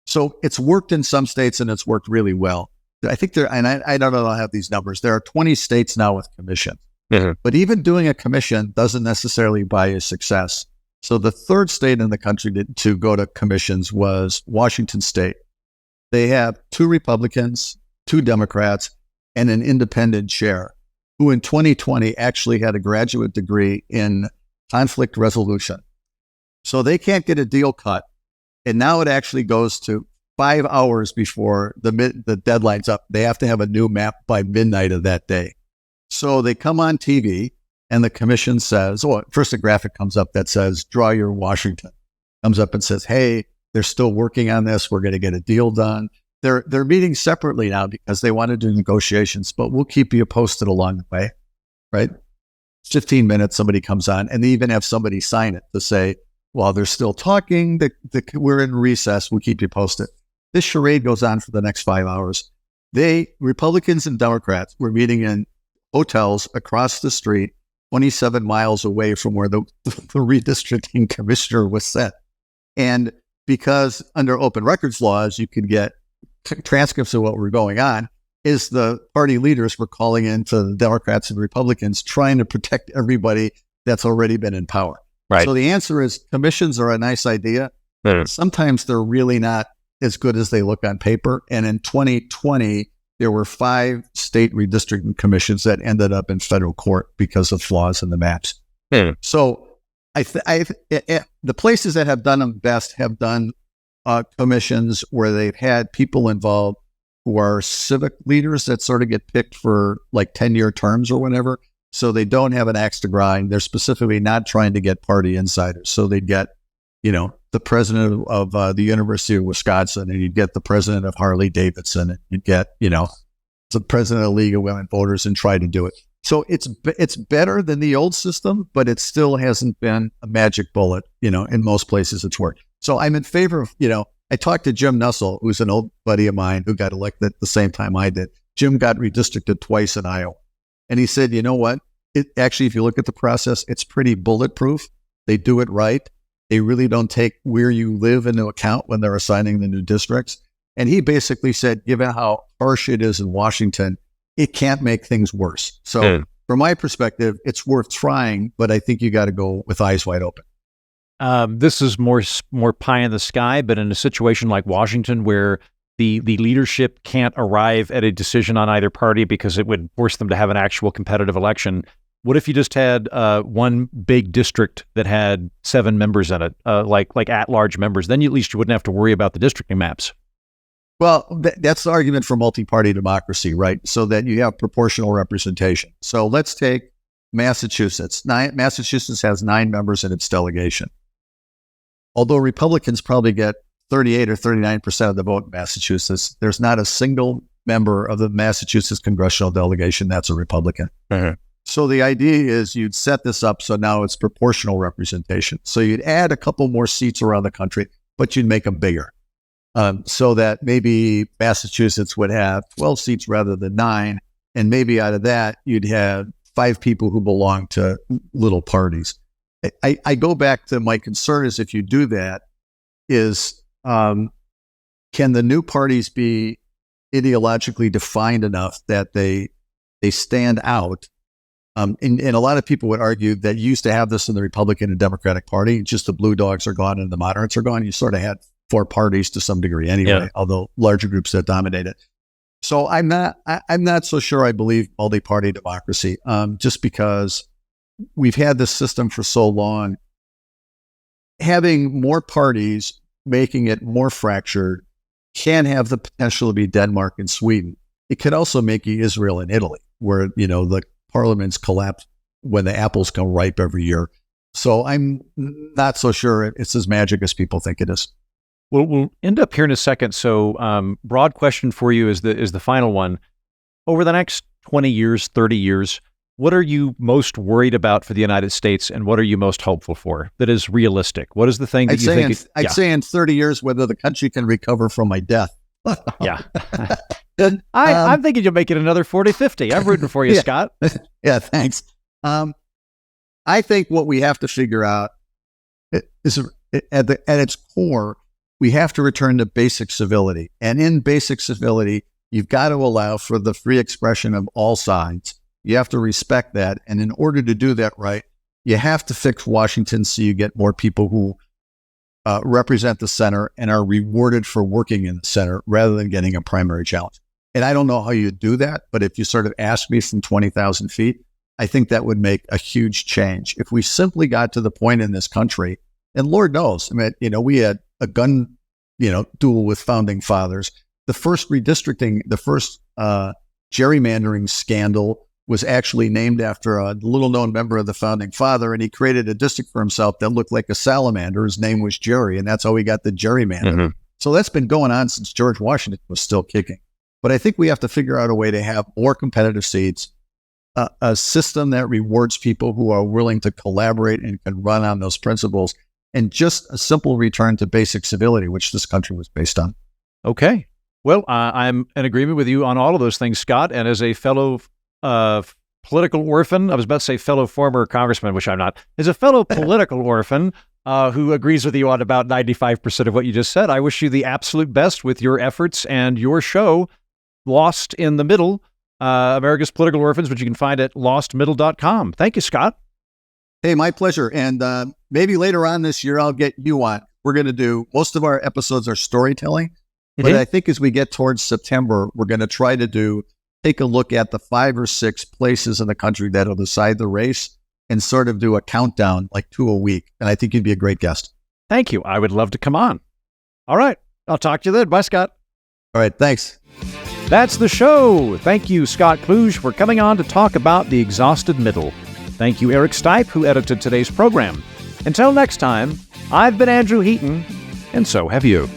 So it's worked in some states and it's worked really well. I think and I don't know, I have these numbers. There are 20 states now with commission. Mm-hmm. But even doing a commission doesn't necessarily buy you success. So the 3rd state in the country to go to commissions was Washington State. They have 2 Republicans, 2 Democrats, and an independent chair, who in 2020 actually had a graduate degree in conflict resolution. So they can't get a deal cut. And now it actually goes to 5 hours before the deadline's up. They have to have a new map by midnight of that day. So they come on TV and the commission says, first a graphic comes up that says, draw your Washington. Comes up and says, hey, they're still working on this. We're going to get a deal done. They're meeting separately now because they want to do negotiations, but we'll keep you posted along the way, right? 15 minutes, somebody comes on, and they even have somebody sign it to say, while they're still talking, we're in recess, we'll keep you posted. This charade goes on for the next 5 hours. Republicans and Democrats were meeting in hotels across the street, 27 miles away from where the redistricting commissioner was set. And because under open records laws, you could get transcripts of what were going on, is the party leaders were calling in to the Democrats and Republicans trying to protect everybody that's already been in power. Right. So the answer is commissions are a nice idea. Sometimes they're really not as good as they look on paper. And in 2020, there were 5 state redistricting commissions that ended up in federal court because of flaws in the maps. So the places that have done them best have done commissions where they've had people involved who are civic leaders that sort of get picked for like 10-year terms or whatever. So they don't have an axe to grind. They're specifically not trying to get party insiders. So they get, the president of the University of Wisconsin, and you'd get the president of Harley Davidson, and you'd get, the president of the League of Women Voters, and try to do it. So it's better than the old system, but it still hasn't been a magic bullet. In most places it's worked. So I'm in favor of, I talked to Jim Nussel, who's an old buddy of mine who got elected at the same time I did. Jim got redistricted twice in Iowa. And he said, you know what? If you look at the process, it's pretty bulletproof. They do it right. They really don't take where you live into account when they're assigning the new districts. And he basically said, given how harsh it is in Washington, it can't make things worse. So from my perspective, it's worth trying, but I think you got to go with eyes wide open. This is more pie in the sky, but in a situation like Washington where the leadership can't arrive at a decision on either party because it would force them to have an actual competitive election. What if you just had one big district that had 7 members in it, like at-large members? Then at least you wouldn't have to worry about the districting maps. Well, that's the argument for multi-party democracy, right? So that you have proportional representation. So let's take Massachusetts. Massachusetts has 9 members in its delegation. Although Republicans probably get 38 or 39% of the vote in Massachusetts, there's not a single member of the Massachusetts congressional delegation that's a Republican. So the idea is you'd set this up so now it's proportional representation. So you'd add a couple more seats around the country, but you'd make them bigger. So that maybe Massachusetts would have 12 seats rather than 9. And maybe out of that, you'd have 5 people who belong to little parties. I go back to my concern is if you do that, is can the new parties be ideologically defined enough that they stand out? And a lot of people would argue that you used to have this in the Republican and Democratic Party. Just the blue dogs are gone and the moderates are gone. You sort of had 4 parties to some degree anyway, although larger groups that dominated. So I'm not so sure I believe multi-party democracy, just because we've had this system for so long. Having more parties, making it more fractured, can have the potential to be Denmark and Sweden. It could also make you Israel and Italy, where the parliaments collapse when the apples come ripe every year. So I'm not so sure it's as magic as people think it is. Well, we'll end up here in a second. So broad question for you is the final one. Over the next 20 years, 30 years, what are you most worried about for the United States, and what are you most hopeful for that is realistic? What is the thing that you think? I'd say in 30 years, whether the country can recover from my death. Yeah. I'm thinking you'll make it another 40, 50. I'm rooting for you, Scott. Yeah, thanks. I think what we have to figure out is at its core, we have to return to basic civility. And in basic civility, you've got to allow for the free expression of all sides. You have to respect that. And in order to do that right, you have to fix Washington so you get more people who represent the center and are rewarded for working in the center rather than getting a primary challenge. And I don't know how you do that, but if you sort of ask me from 20,000 feet, I think that would make a huge change. If we simply got to the point in this country, and Lord knows, we had a gun, duel with founding fathers. The first redistricting, the first gerrymandering scandal was actually named after a little-known member of the Founding Father, and he created a district for himself that looked like a salamander. His name was Jerry, and that's how he got the gerrymander. Mm-hmm. So that's been going on since George Washington was still kicking. But I think we have to figure out a way to have more competitive seats, a system that rewards people who are willing to collaborate and can run on those principles, and just a simple return to basic civility, which this country was based on. Okay. Well, I'm in agreement with you on all of those things, Scott. And as a fellow political orphan, I was about to say fellow former congressman, which I'm not, as a fellow political orphan who agrees with you on about 95% of what you just said, I wish you the absolute best with your efforts and your show, Lost in the Middle, America's Political Orphans, which you can find at lostmiddle.com. Thank you, Scott. Hey, my pleasure. And maybe later on this year, I'll get you on. We're going to do, most of our episodes are storytelling, but I think as we get towards September, we're going to try to take a look at the 5 or 6 places in the country that'll decide the race and sort of do a countdown, like 2 a week. And I think you'd be a great guest. Thank you. I would love to come on. All right. I'll talk to you then. Bye, Scott. All right. Thanks. That's the show. Thank you, Scott Klug, for coming on to talk about the exhausted middle. Thank you, Eric Stipe, who edited today's program. Until next time, I've been Andrew Heaton, and so have you.